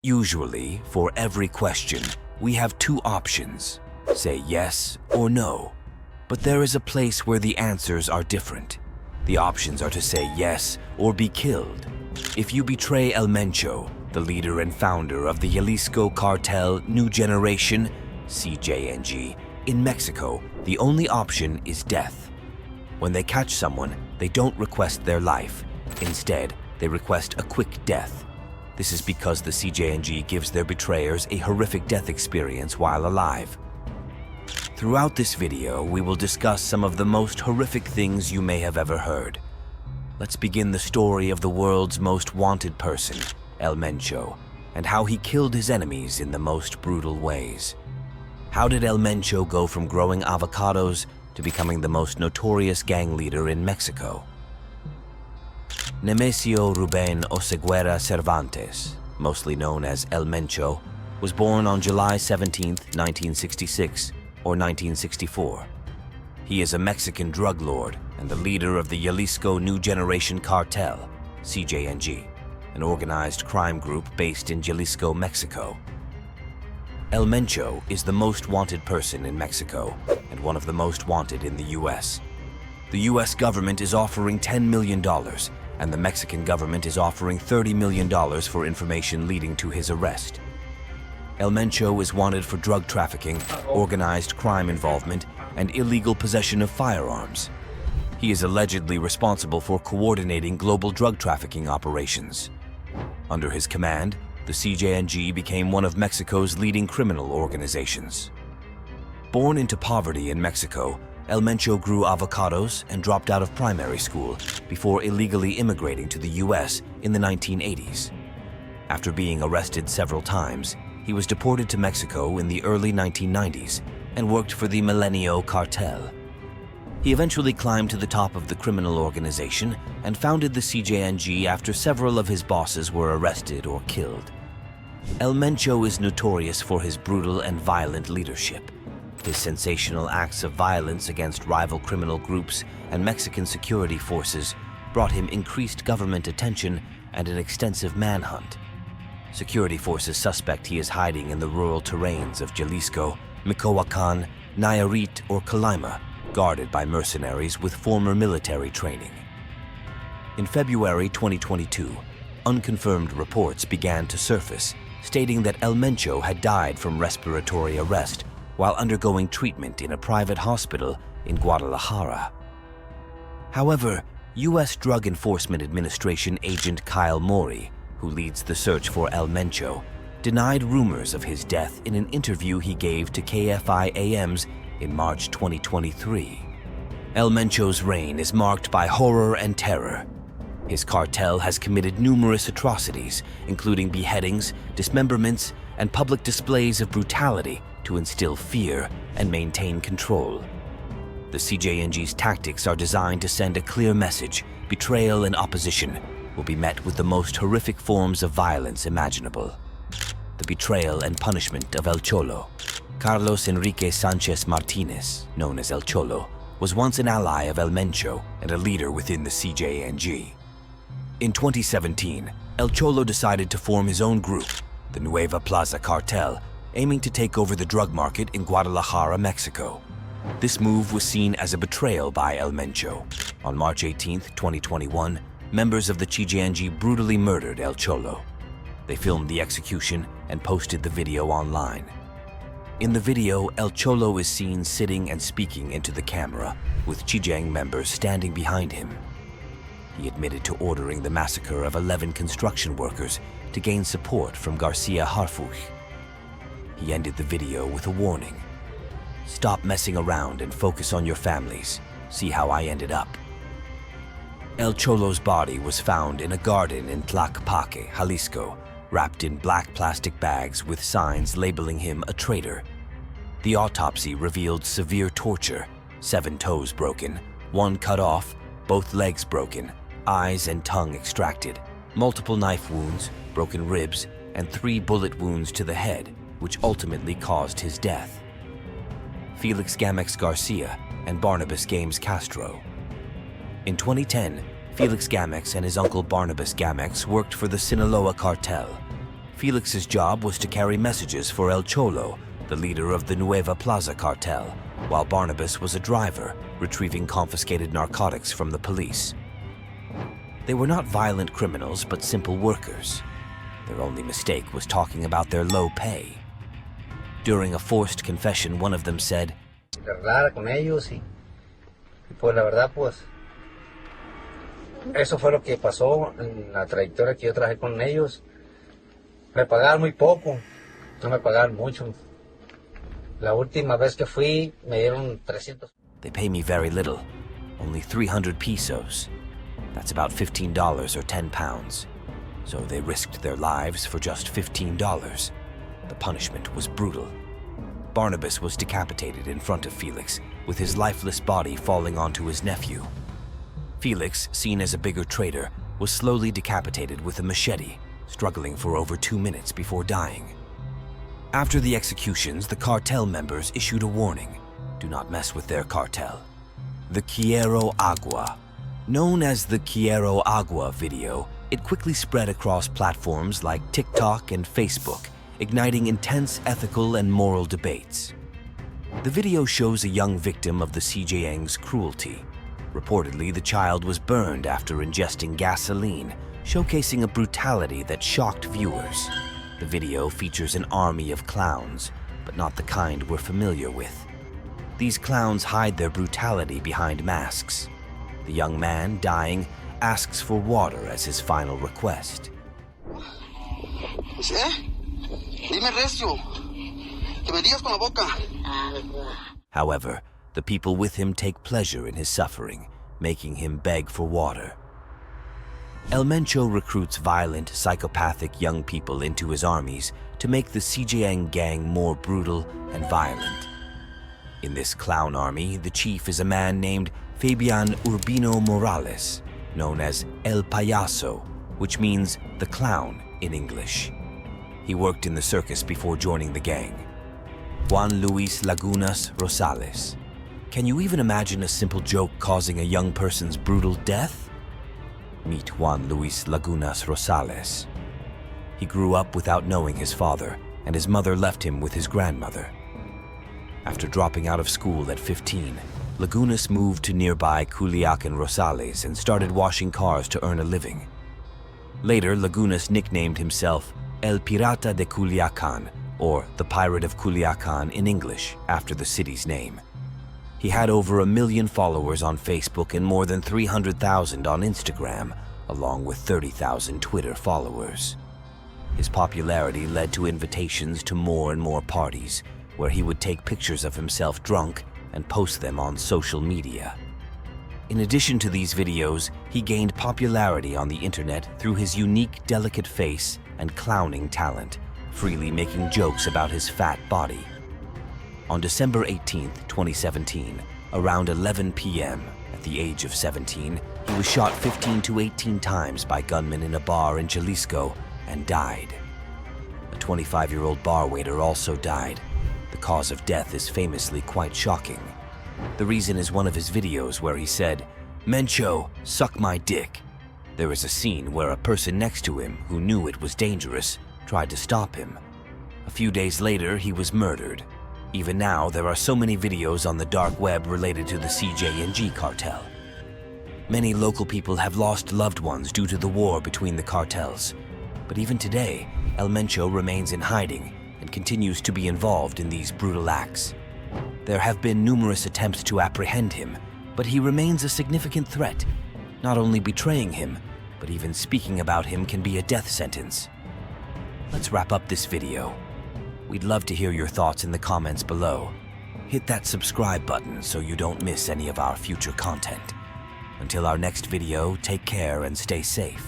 Usually, for every question, we have two options. Say yes or no. But there is a place where the answers are different. The options are to say yes or be killed. If you betray El Mencho, the leader and founder of the Jalisco Cartel New Generation, CJNG, in Mexico, the only option is death. When they catch someone, they don't request their life. Instead, they request a quick death. This is because the CJNG gives their betrayers a horrific death experience while alive. Throughout this video, we will discuss some of the most horrific things you may have ever heard. Let's begin the story of the world's most wanted person, El Mencho, and how he killed his enemies in the most brutal ways. How did El Mencho go from growing avocados to becoming the most notorious gang leader in Mexico? Nemesio Ruben Oseguera Cervantes, mostly known as El Mencho, was born on July 17, 1966 or 1964. He is a Mexican drug lord and the leader of the Jalisco New Generation Cartel, CJNG, an organized crime group based in Jalisco, Mexico. El Mencho is the most wanted person in Mexico and one of the most wanted in the US. The US government is offering $10 million and the Mexican government is offering $30 million for information leading to his arrest. El Mencho is wanted for drug trafficking, organized crime involvement, and illegal possession of firearms. He is allegedly responsible for coordinating global drug trafficking operations. Under his command, the CJNG became one of Mexico's leading criminal organizations. Born into poverty in Mexico, El Mencho grew avocados and dropped out of primary school before illegally immigrating to the US in the 1980s. After being arrested several times, he was deported to Mexico in the early 1990s and worked for the Milenio Cartel. He eventually climbed to the top of the criminal organization and founded the CJNG after several of his bosses were arrested or killed. El Mencho is notorious for his brutal and violent leadership. His sensational acts of violence against rival criminal groups and Mexican security forces brought him increased government attention and an extensive manhunt. Security forces suspect he is hiding in the rural terrains of Jalisco, Michoacan, Nayarit, or Colima, guarded by mercenaries with former military training. In February 2022, unconfirmed reports began to surface, stating that El Mencho had died from respiratory arrest while undergoing treatment in a private hospital in Guadalajara. However, U.S. Drug Enforcement Administration agent Kyle Morey, who leads the search for El Mencho, denied rumors of his death in an interview he gave to KFI AM's in March 2023. El Mencho's reign is marked by horror and terror. His cartel has committed numerous atrocities, including beheadings, dismemberments, and public displays of brutality to instill fear and maintain control. The CJNG's tactics are designed to send a clear message: betrayal and opposition will be met with the most horrific forms of violence imaginable. The betrayal and punishment of El Cholo. Carlos Enrique Sanchez Martinez, known as El Cholo, was once an ally of El Mencho and a leader within the CJNG. In 2017, El Cholo decided to form his own group, the Nueva Plaza Cartel, aiming to take over the drug market in Guadalajara, Mexico. This move was seen as a betrayal by El Mencho. On March 18, 2021, members of the CJNG brutally murdered El Cholo. They filmed the execution and posted the video online. In the video, El Cholo is seen sitting and speaking into the camera, with CJNG members standing behind him. He admitted to ordering the massacre of 11 construction workers to gain support from Garcia Harfuch. He ended the video with a warning: "Stop messing around and focus on your families. See how I ended up." El Cholo's body was found in a garden in Tlaquepaque, Jalisco, wrapped in black plastic bags with signs labeling him a traitor. The autopsy revealed severe torture: 7 toes broken, 1 cut off, both legs broken, eyes and tongue extracted, multiple knife wounds, broken ribs, and 3 bullet wounds to the head, which ultimately caused his death. Felix Gamex Garcia and Barnabas Games Castro. In 2010, Felix Gamex and his uncle Barnabas Gamex worked for the Sinaloa Cartel. Felix's job was to carry messages for El Cholo, the leader of the Nueva Plaza cartel, while Barnabas was a driver, retrieving confiscated narcotics from the police. They were not violent criminals, but simple workers. Their only mistake was talking about their low pay. During a forced confession, one of them said, Rara con ellos y pues la verdad pues eso fue lo que pasó en la trayectoria que yo trabajé con ellos. Me pagaban muy poco, no me pagaban mucho. La última vez que fui me dieron 300. They pay me very little, only 300 pesos. That's about $15 or 10 pounds. So they risked their lives for just $15. The punishment was brutal. Barnabas was decapitated in front of Felix, with his lifeless body falling onto his nephew. Felix, seen as a bigger traitor, was slowly decapitated with a machete, struggling for over 2 minutes before dying. After the executions, the cartel members issued a warning: do not mess with their cartel. The Quiero Agua. Known as the Quiero Agua video, it quickly spread across platforms like TikTok and Facebook, igniting intense ethical and moral debates. The video shows a young victim of the CJNG's cruelty. Reportedly, the child was burned after ingesting gasoline, showcasing a brutality that shocked viewers. The video features an army of clowns, but not the kind we're familiar with. These clowns hide their brutality behind masks. The young man, dying, asks for water as his final request. However, the people with him take pleasure in his suffering, making him beg for water. El Mencho recruits violent, psychopathic young people into his armies to make the CJN gang more brutal and violent. In this clown army, the chief is a man named Fabian Urbino Morales, known as El Payaso, which means the clown in English. He worked in the circus before joining the gang. Juan Luis Lagunas Rosales. Can you even imagine a simple joke causing a young person's brutal death? Meet Juan Luis Lagunas Rosales. He grew up without knowing his father, and his mother left him with his grandmother. After dropping out of school at 15, Lagunas moved to nearby Culiacan Rosales and started washing cars to earn a living. Later, Lagunas nicknamed himself El Pirata de Culiacan, or the Pirate of Culiacan in English, after the city's name. He had over 1 million followers on Facebook and more than 300,000 on Instagram, along with 30,000 Twitter followers. His popularity led to invitations to more and more parties, where he would take pictures of himself drunk and post them on social media. In addition to these videos, he gained popularity on the internet through his unique, delicate face and clowning talent, freely making jokes about his fat body. On December 18, 2017, around 11 p.m., at the age of 17, he was shot 15 to 18 times by gunmen in a bar in Jalisco and died. A 25-year-old bar waiter also died. The cause of death is famously quite shocking. The reason is one of his videos where he said, "Mencho, suck my dick." There is a scene where a person next to him, who knew it was dangerous, tried to stop him. A few days later, he was murdered. Even now, there are so many videos on the dark web related to the CJNG cartel. Many local people have lost loved ones due to the war between the cartels. But even today, El Mencho remains in hiding and continues to be involved in these brutal acts. There have been numerous attempts to apprehend him, but he remains a significant threat. Not only betraying him, but even speaking about him can be a death sentence. Let's wrap up this video. We'd love to hear your thoughts in the comments below. Hit that subscribe button so you don't miss any of our future content. Until our next video, take care and stay safe.